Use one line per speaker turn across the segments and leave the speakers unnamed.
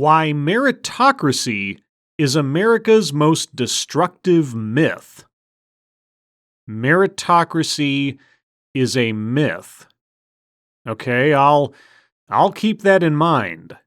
Why meritocracy is America's most destructive myth. Meritocracy is a myth. Okay, I'll keep that in mind.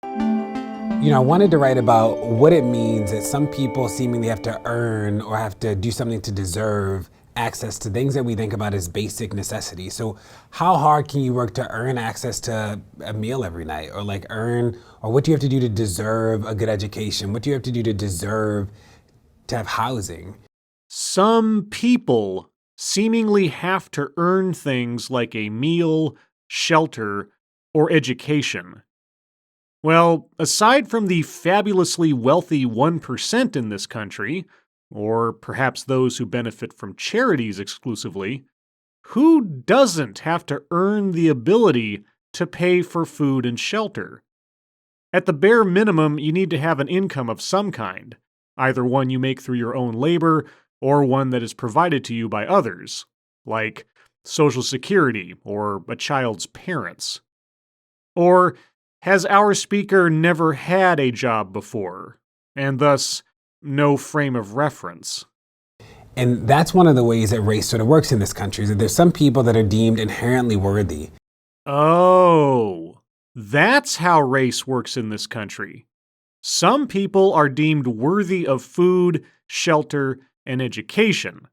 I wanted to write about what it means that some people seemingly have to earn or have to do something to deserve access to things that we think about as basic necessities. So how hard can you work to earn access to a meal every night, or or what do you have to do to deserve a good education? What do you have to do to deserve to have housing?
Some people seemingly have to earn things like a meal, shelter, or education. Well, aside from the fabulously wealthy 1% in this country, or perhaps those who benefit from charities exclusively, who doesn't have to earn the ability to pay for food and shelter? At the bare minimum, you need to have an income of some kind, either one you make through your own labor or one that is provided to you by others, like Social Security or a child's parents. Or has our speaker never had a job before, and thus no frame of reference?
And that's one of the ways that race sort of works in this country, is that there's some people that are deemed inherently worthy.
Oh, that's how race works in this country. Some people are deemed worthy of food, shelter, and education.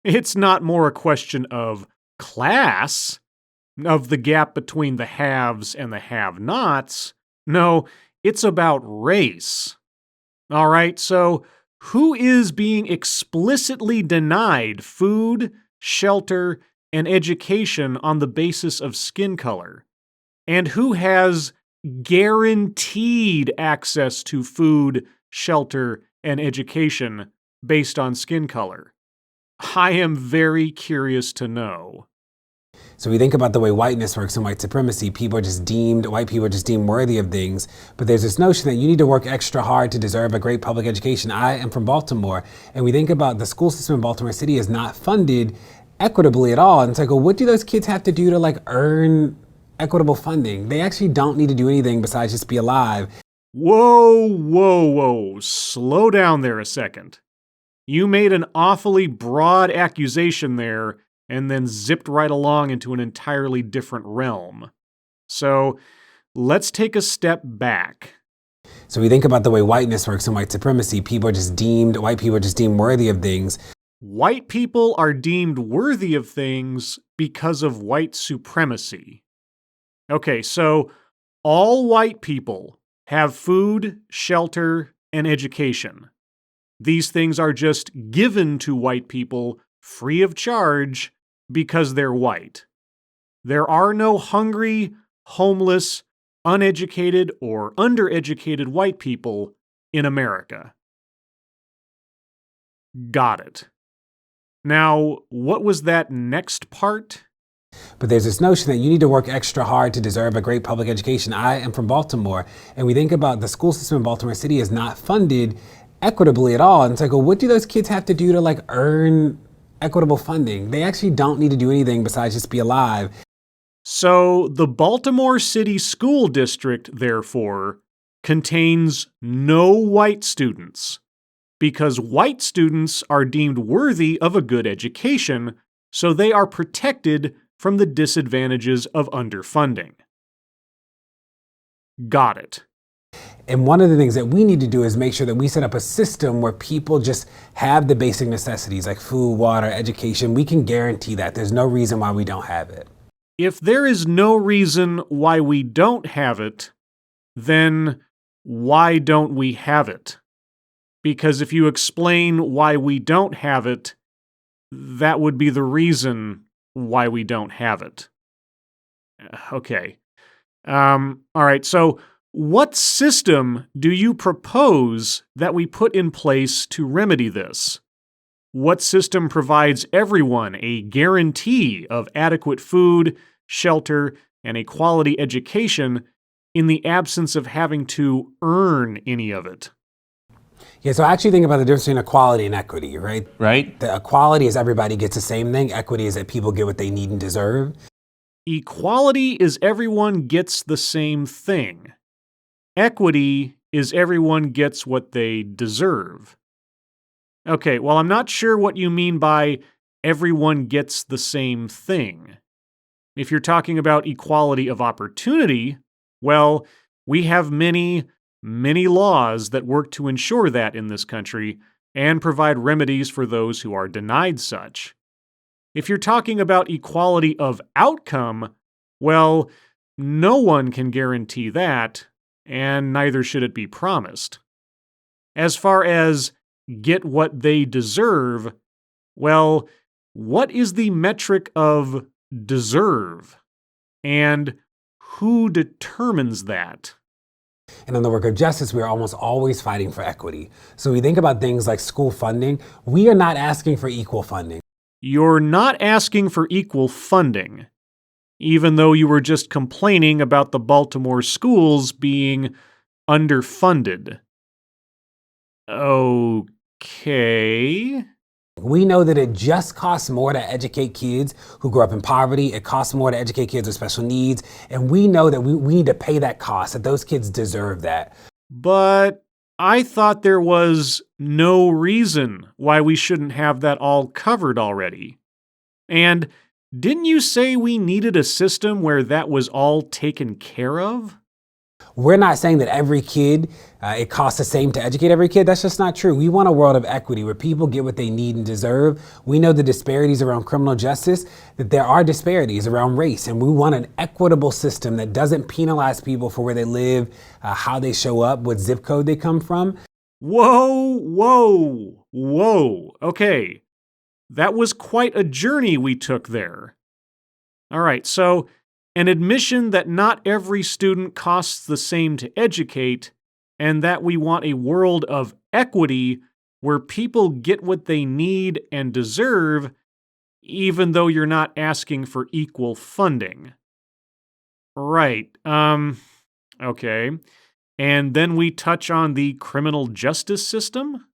It's not more a question of class, of the gap between the haves and the have-nots. No, it's about race. All right, so who is being explicitly denied food, shelter, and education on the basis of skin color? And who has guaranteed access to food, shelter, and education based on skin color? I am very curious to know.
So we think about the way whiteness works in white supremacy. White people are just deemed worthy of things. But there's this notion that you need to work extra hard to deserve a great public education. I am from Baltimore, and we think about the school system in Baltimore City is not funded equitably at all. And it's like, well, what do those kids have to do to earn equitable funding? They actually don't need to do anything besides just be alive.
Whoa. Slow down there a second. You made an awfully broad accusation there and then zipped right along into an entirely different realm. So let's take a step back.
So we think about the way whiteness works in white supremacy. White people are just deemed worthy of things.
White people are deemed worthy of things because of white supremacy. Okay, so all white people have food, shelter, and education. These things are just given to white people free of charge because they're white. There are no hungry, homeless, uneducated, or undereducated white people in America. Got it. Now, what was that next part?
But there's this notion that you need to work extra hard to deserve a great public education. I am from Baltimore, and we think about the school system in Baltimore City is not funded equitably at all. And it's like, well, what do those kids have to do to earn equitable funding? They actually don't need to do anything besides just be alive.
So the Baltimore City School District, therefore, contains no white students, because white students are deemed worthy of a good education, so they are protected from the disadvantages of underfunding. Got it.
And one of the things that we need to do is make sure that we set up a system where people just have the basic necessities like food, water, education. We can guarantee that. There's no reason why we don't have it.
If there is no reason why we don't have it, then why don't we have it? Because if you explain why we don't have it, that would be the reason why we don't have it. Okay. All right, so what system do you propose that we put in place to remedy this? What system provides everyone a guarantee of adequate food, shelter, and a quality education in the absence of having to earn any of it?
Yeah, so I actually think about the difference between equality and equity, right?
Right.
The equality is everybody gets the same thing. Equity is that people get what they need and deserve.
Equality is everyone gets the same thing. Equity is everyone gets what they deserve. Okay, well, I'm not sure what you mean by everyone gets the same thing. If you're talking about equality of opportunity, well, we have many laws that work to ensure that in this country and provide remedies for those who are denied such. If you're talking about equality of outcome, well, no one can guarantee that, and neither should it be promised. As far as get what they deserve, well, what is the metric of deserve? And who determines that?
And in the work of justice, we are almost always fighting for equity. So we think about things like school funding. We are not asking for equal funding.
You're not asking for equal funding, even though you were just complaining about the Baltimore schools being underfunded. Okay.
We know that it just costs more to educate kids who grow up in poverty. It costs more to educate kids with special needs. And we know that we need to pay that cost, that those kids deserve that.
But I thought there was no reason why we shouldn't have that all covered already. And didn't you say we needed a system where that was all taken care of?
We're not saying that every kid, it costs the same to educate every kid. That's just not true. We want a world of equity where people get what they need and deserve. We know the disparities around criminal justice, that there are disparities around race, and we want an equitable system that doesn't penalize people for where they live, how they show up, what zip code they come from.
Whoa. Okay, that was quite a journey we took there. All right, so an admission that not every student costs the same to educate, and that we want a world of equity where people get what they need and deserve, even though you're not asking for equal funding. Right, okay. And then we touch on the criminal justice system?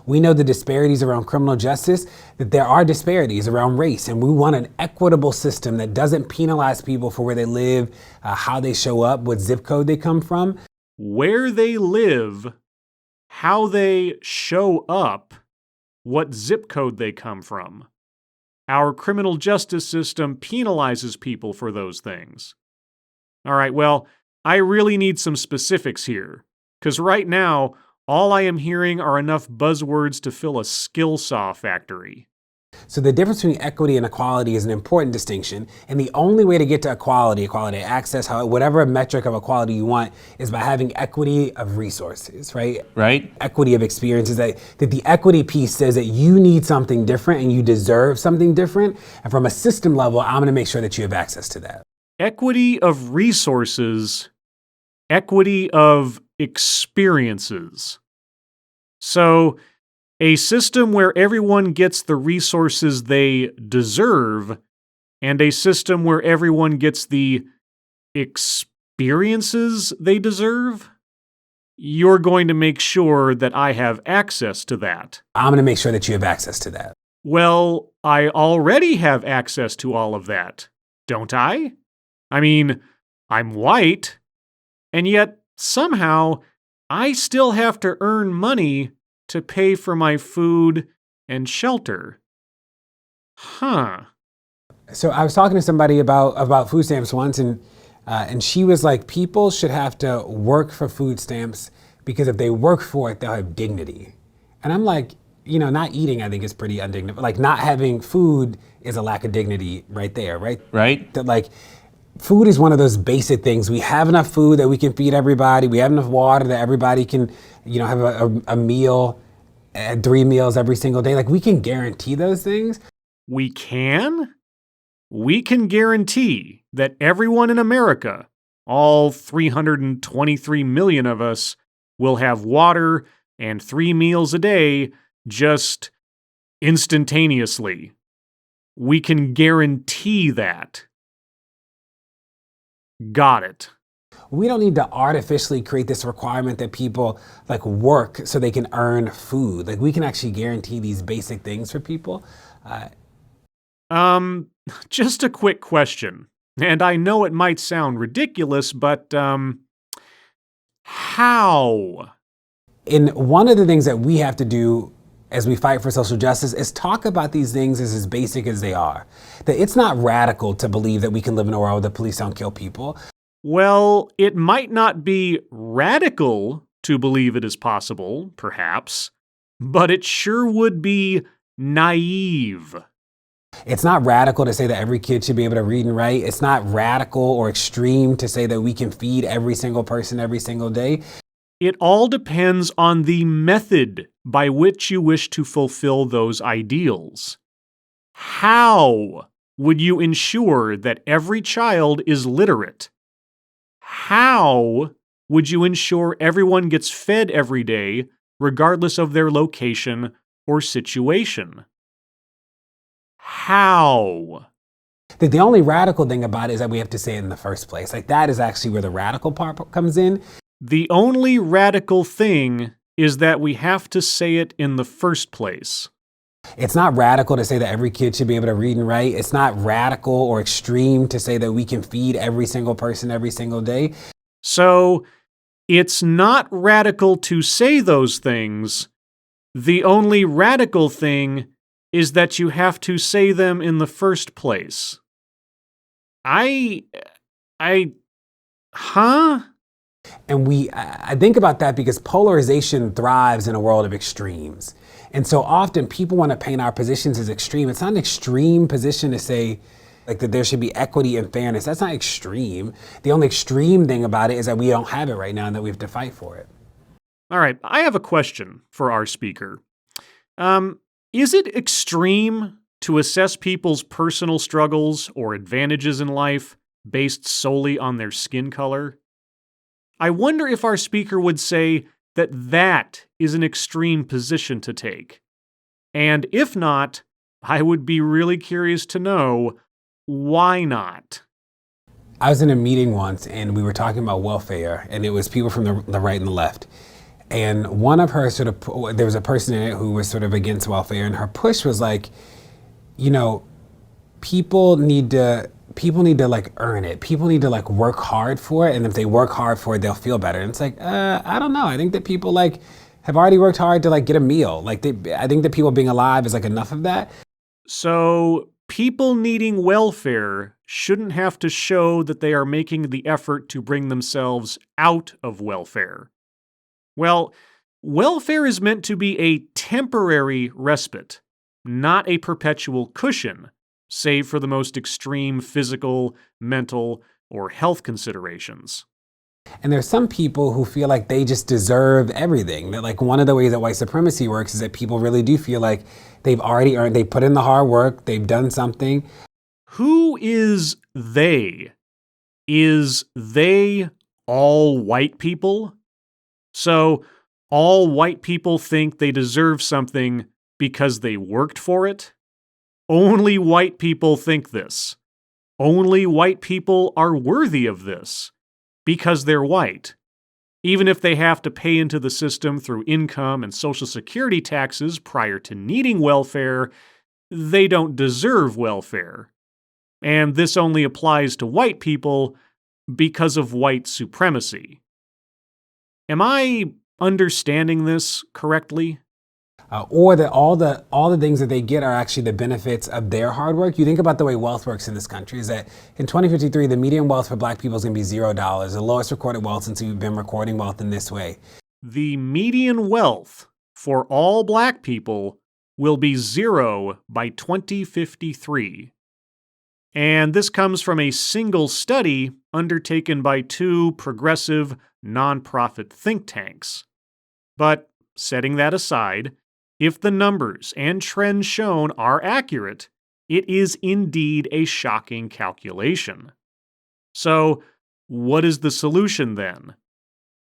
We know the disparities around criminal justice, that there are disparities around race, and we want an equitable system that doesn't penalize people for where they live, how they show up, what zip code they come from.
Where they live, how they show up, what zip code they come from. Our criminal justice system penalizes people for those things. All right, well, I really need some specifics here, because right now, all I am hearing are enough buzzwords to fill a skill saw factory.
So the difference between equity and equality is an important distinction. And the only way to get to equality access, whatever metric of equality you want, is by having equity of resources, right?
Right.
Equity of experiences. That the equity piece says that you need something different and you deserve something different. And from a system level, I'm going to make sure that you have access to that.
Equity of resources, equity of experiences. So, a system where everyone gets the resources they deserve, and a system where everyone gets the experiences they deserve? You're going to make sure that I have access to that.
I'm going to make sure that you have access to that.
Well, I already have access to all of that, don't I? I mean, I'm white, and yet somehow I still have to earn money to pay for my food and shelter. Huh.
So I was talking to somebody about food stamps once, and she was like, people should have to work for food stamps because if they work for it, they'll have dignity. And I'm like, not eating, I think, is pretty undignified. Like, not having food is a lack of dignity right there, right?
Right.
That, like, food is one of those basic things. We have enough food that we can feed everybody. We have enough water that everybody can, have a meal, 3 meals every single day. Like, we can guarantee those things.
We can? We can guarantee that everyone in America, all 323 million of us, will have water and 3 meals a day just instantaneously. We can guarantee that. Got it.
We don't need to artificially create this requirement that people work so they can earn food. Like, we can actually guarantee these basic things for people.
Just a quick question. And I know it might sound ridiculous, but How?
And one of the things that we have to do as we fight for social justice is talk about these things as basic as they are. That it's not radical to believe that we can live in a world where the police don't kill people.
Well, it might not be radical to believe it is possible, perhaps, but it sure would be naive.
It's not radical to say that every kid should be able to read and write. It's not radical or extreme to say that we can feed every single person every single day.
It all depends on the method by which you wish to fulfill those ideals. How would you ensure that every child is literate? How would you ensure everyone gets fed every day, regardless of their location or situation? How?
The only radical thing about it is that we have to say it in the first place. Like, that is actually where the radical part comes in.
The only radical thing is that we have to say it in the first place.
It's not radical to say that every kid should be able to read and write. It's not radical or extreme to say that we can feed every single person every single day.
So, it's not radical to say those things. The only radical thing is that you have to say them in the first place. Huh?
And I think about that because polarization thrives in a world of extremes. And so often people want to paint our positions as extreme. It's not an extreme position to say like that there should be equity and fairness. That's not extreme. The only extreme thing about it is that we don't have it right now and that we have to fight for it.
All right, I have a question for our speaker. Is it extreme to assess people's personal struggles or advantages in life based solely on their skin color? I wonder if our speaker would say that that is an extreme position to take. And if not, I would be really curious to know why not.
I was in a meeting once and we were talking about welfare, and it was people from the right and the left. And one of her there was a person in it who was sort of against welfare, and her push was like, you know, people need to like earn it. People need to like work hard for it. And if they work hard for it, they'll feel better. And it's like, I don't know. I think that people like have already worked hard to like get a meal. I think that people being alive is like enough of that.
So people needing welfare shouldn't have to show that they are making the effort to bring themselves out of welfare. Well, welfare is meant to be a temporary respite, not a perpetual cushion, save for the most extreme physical, mental, or health considerations.
And there's some people who feel like they just deserve everything. That like one of the ways that white supremacy works is that people really do feel like they've already earned, they put in the hard work, they've done something.
Who is they? Is they all white people? So all white people think they deserve something because they worked for it? Only white people think this. Only white people are worthy of this because they're white. Even if they have to pay into the system through income and Social Security taxes prior to needing welfare, they don't deserve welfare. And this only applies to white people because of white supremacy. Am I understanding this correctly?
Or that all the things that they get are actually the benefits of their hard work. You think about the way wealth works in this country is that in 2053, the median wealth for black people is going to be $0, the lowest recorded wealth since we've been recording wealth in this way.
The median wealth for all black people will be 0 by 2053. And this comes from a single study undertaken by 2 progressive nonprofit think tanks. But setting that aside, if the numbers and trends shown are accurate, it is indeed a shocking calculation. So, what is the solution then?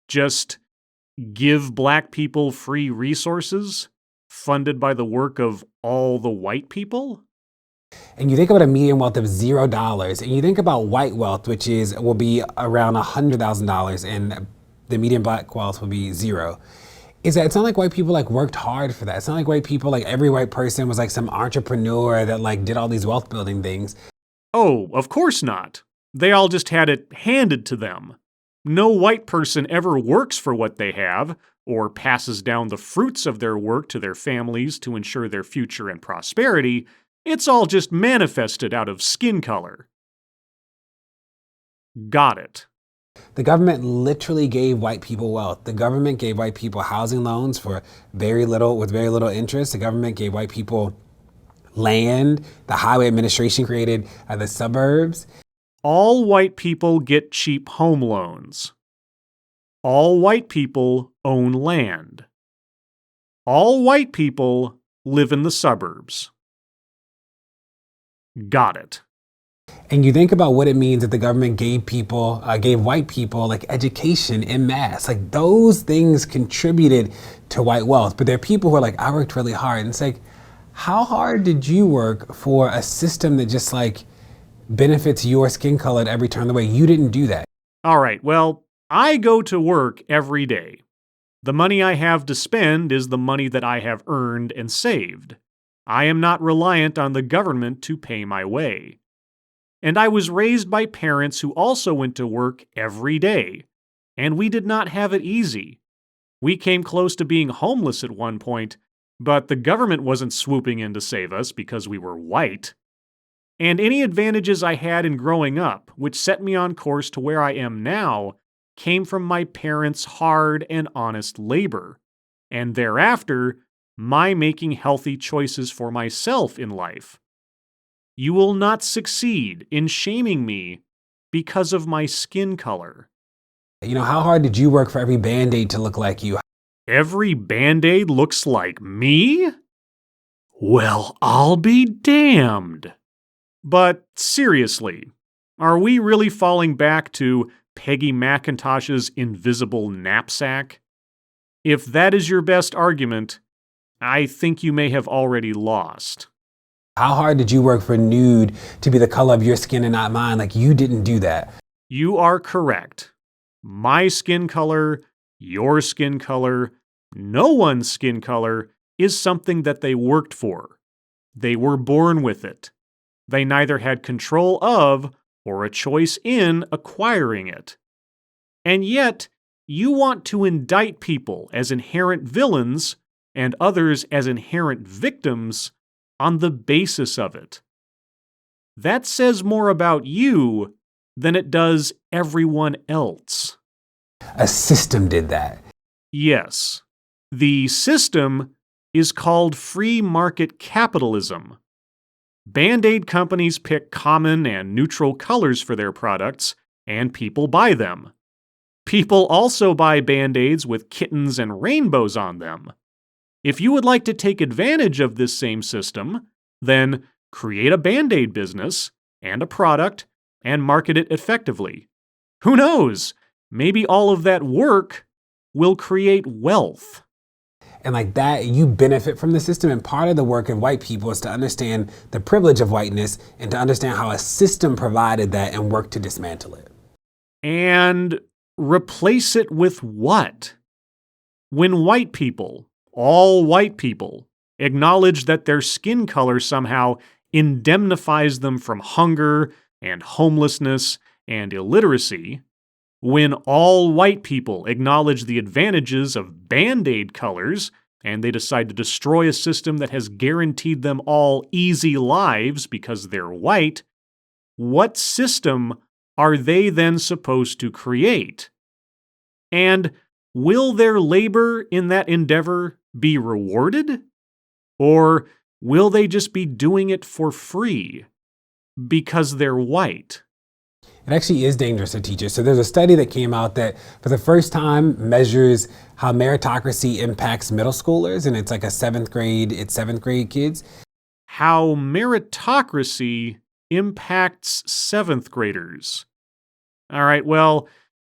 Just give black people free resources funded by the work of all the white people?
And you think about a median wealth of $0, and you think about white wealth, which will be around $100,000, and the median black wealth will be 0. Is that it's not like white people like worked hard for that. It's not like white people, like every white person was like some entrepreneur that like did all these wealth building things.
Oh, of course not. They all just had it handed to them. No white person ever works for what they have or passes down the fruits of their work to their families to ensure their future and prosperity. It's all just manifested out of skin color. Got it.
The government literally gave white people wealth. The government gave white people housing loans for very little, with very little interest. The government gave white people land. The highway administration created the suburbs.
All white people get cheap home loans. All white people own land. All white people live in the suburbs. Got it.
And you think about what it means that the government gave people, gave white people like education en masse. Like those things contributed to white wealth. But there are people who are like, I worked really hard. And it's like, how hard did you work for a system that just like benefits your skin color at every turn of the way? You didn't do that.
All right, well, I go to work every day. The money I have to spend is the money that I have earned and saved. I am not reliant on the government to pay my way. And I was raised by parents who also went to work every day, and we did not have it easy. We came close to being homeless at one point, but the government wasn't swooping in to save us because we were white. And any advantages I had in growing up, which set me on course to where I am now, came from my parents' hard and honest labor, and thereafter, my making healthy choices for myself in life. You will not succeed in shaming me because of my skin color.
You know, how hard did you work for every Band-Aid to look like you?
Every Band-Aid looks like me? Well, I'll be damned. But seriously, are we really falling back to Peggy McIntosh's invisible knapsack? If that is your best argument, I think you may have already lost.
How hard did you work for nude to be the color of your skin and not mine? Like you didn't do that.
You are correct. My skin color, your skin color, no one's skin color is something that they worked for. They were born with it. They neither had control of or a choice in acquiring it. And yet, you want to indict people as inherent villains and others as inherent victims on the basis of it. That says more about you than it does everyone else.
A system did that.
Yes. The system is called free market capitalism. Band-Aid companies pick common and neutral colors for their products, and people buy them. People also buy Band-Aids with kittens and rainbows on them. If you would like to take advantage of this same system, then create a Band-Aid business and a product and market it effectively. Who knows? Maybe all of that work will create wealth.
And like that, you benefit from the system. And part of the work of white people is to understand the privilege of whiteness and to understand how a system provided that and work to dismantle it.
And replace it with what? When white people, all white people, acknowledge that their skin color somehow indemnifies them from hunger and homelessness and illiteracy, when all white people acknowledge the advantages of Band-Aid colors and they decide to destroy a system that has guaranteed them all easy lives because they're white, what system are they then supposed to create? And will their labor in that endeavor be rewarded? Or will they just be doing it for free because they're white?
It actually is dangerous to teachers. So there's a study that came out that for the first time measures how meritocracy impacts middle schoolers. And it's like seventh grade kids.
How meritocracy impacts seventh graders. All right, well,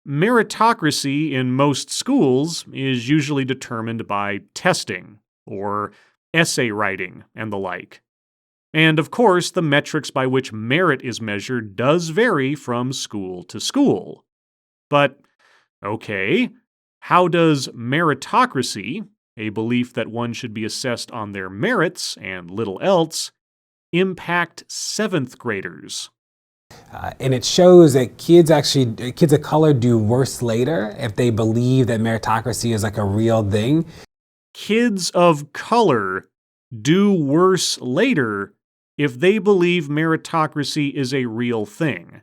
meritocracy in most schools is usually determined by testing or essay writing and the like. And of course, the metrics by which merit is measured does vary from school to school. But, okay, how does meritocracy, a belief that one should be assessed on their merits and little else, impact seventh graders?
And it shows that kids of color do worse later if they believe that meritocracy is like a real thing.
Kids of color do worse later if they believe meritocracy is a real thing.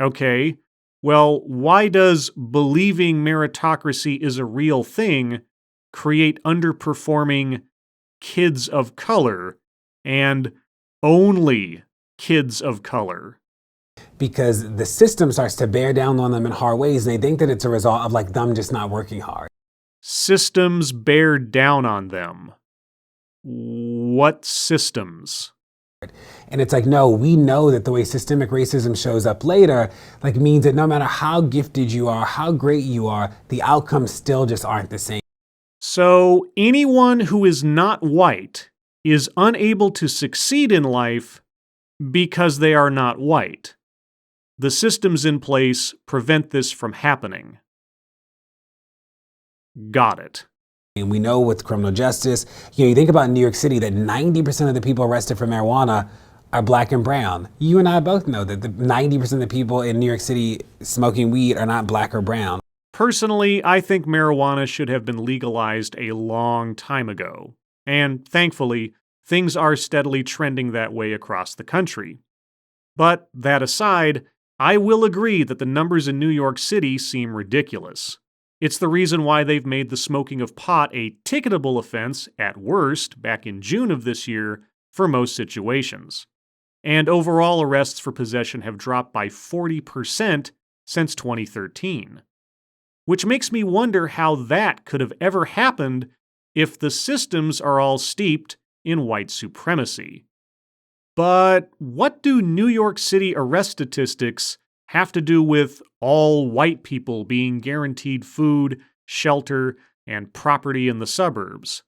Okay, well, why does believing meritocracy is a real thing create underperforming kids of color and only kids of color?
Because the system starts to bear down on them in hard ways, and they think that it's a result of like them just not working hard.
Systems bear down on them. What systems?
And it's like, no, we know that the way systemic racism shows up later, like means that no matter how gifted you are, how great you are, the outcomes still just aren't the same.
So anyone who is not white is unable to succeed in life because they are not white. The systems in place prevent this from happening. Got it.
And we know with criminal justice, you think about New York City, that 90% of the people arrested for marijuana are black and brown. You and I both know that the 90% of the people in New York City smoking weed are not black or brown.
Personally, I think marijuana should have been legalized a long time ago. And thankfully, things are steadily trending that way across the country. But that aside, I will agree that the numbers in New York City seem ridiculous. It's the reason why they've made the smoking of pot a ticketable offense, at worst, back in June of this year, for most situations. And overall arrests for possession have dropped by 40% since 2013. Which makes me wonder how that could have ever happened if the systems are all steeped in white supremacy. But what do New York City arrest statistics have to do with all white people being guaranteed food, shelter, and property in the suburbs?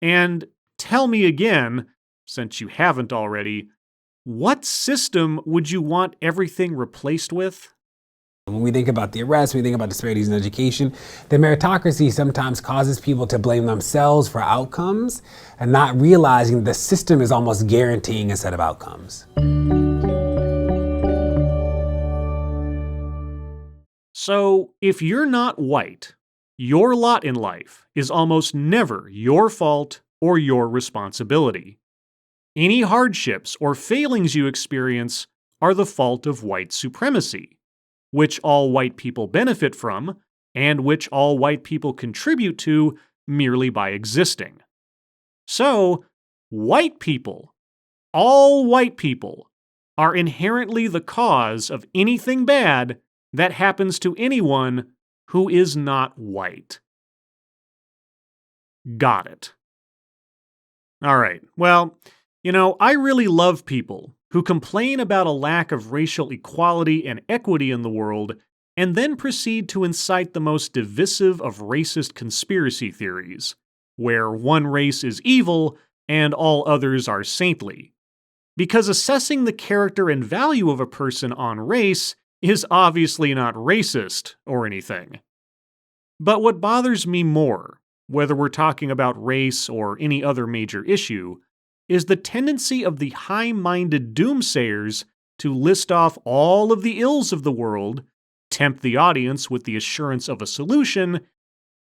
And tell me again, since you haven't already, what system would you want everything replaced with?
When we think about the arrests, we think about disparities in education, the meritocracy sometimes causes people to blame themselves for outcomes and not realizing the system is almost guaranteeing a set of outcomes.
So, if you're not white, your lot in life is almost never your fault or your responsibility. Any hardships or failings you experience are the fault of white supremacy, which all white people benefit from, and which all white people contribute to merely by existing. So, white people, all white people, are inherently the cause of anything bad that happens to anyone who is not white. Got it. All right, well, I really love people who complain about a lack of racial equality and equity in the world and then proceed to incite the most divisive of racist conspiracy theories, where one race is evil and all others are saintly. Because assessing the character and value of a person on race is obviously not racist or anything. But what bothers me more, whether we're talking about race or any other major issue, is the tendency of the high-minded doomsayers to list off all of the ills of the world, tempt the audience with the assurance of a solution,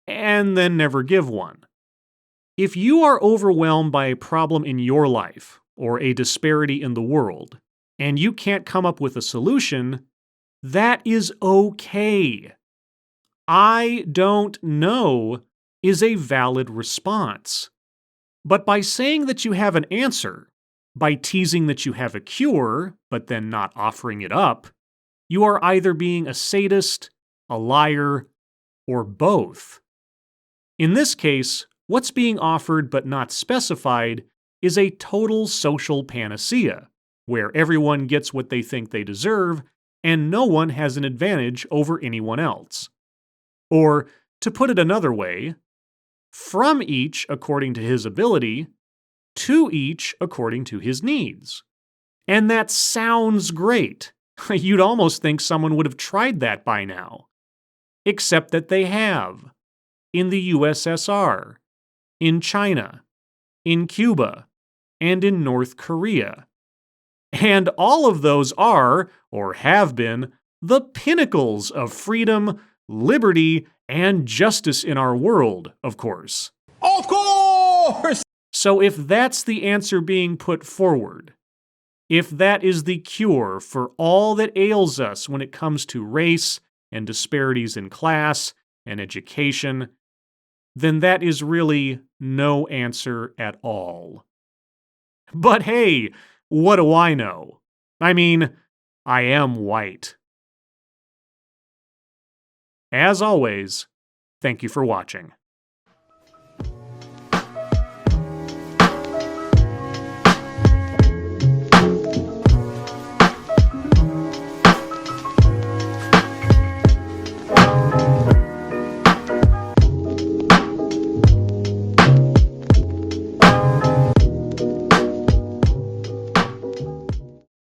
and then never give one. If you are overwhelmed by a problem in your life, or a disparity in the world, and you can't come up with a solution, that is okay. I don't know is a valid response. But by saying that you have an answer, by teasing that you have a cure, but then not offering it up, you are either being a sadist, a liar, or both. In this case, what's being offered but not specified is a total social panacea, where everyone gets what they think they deserve and no one has an advantage over anyone else. Or, to put it another way, from each according to his ability, to each according to his needs. And that sounds great. You'd almost think someone would have tried that by now. Except that they have. In the USSR, in China, in Cuba, and in North Korea. And all of those are, or have been, the pinnacles of freedom, liberty, and justice in our world, of course.
Of course!
So if that's the answer being put forward, if that is the cure for all that ails us when it comes to race and disparities in class and education, then that is really no answer at all. But hey, what do I know? I mean, I am white. As always, thank you for watching.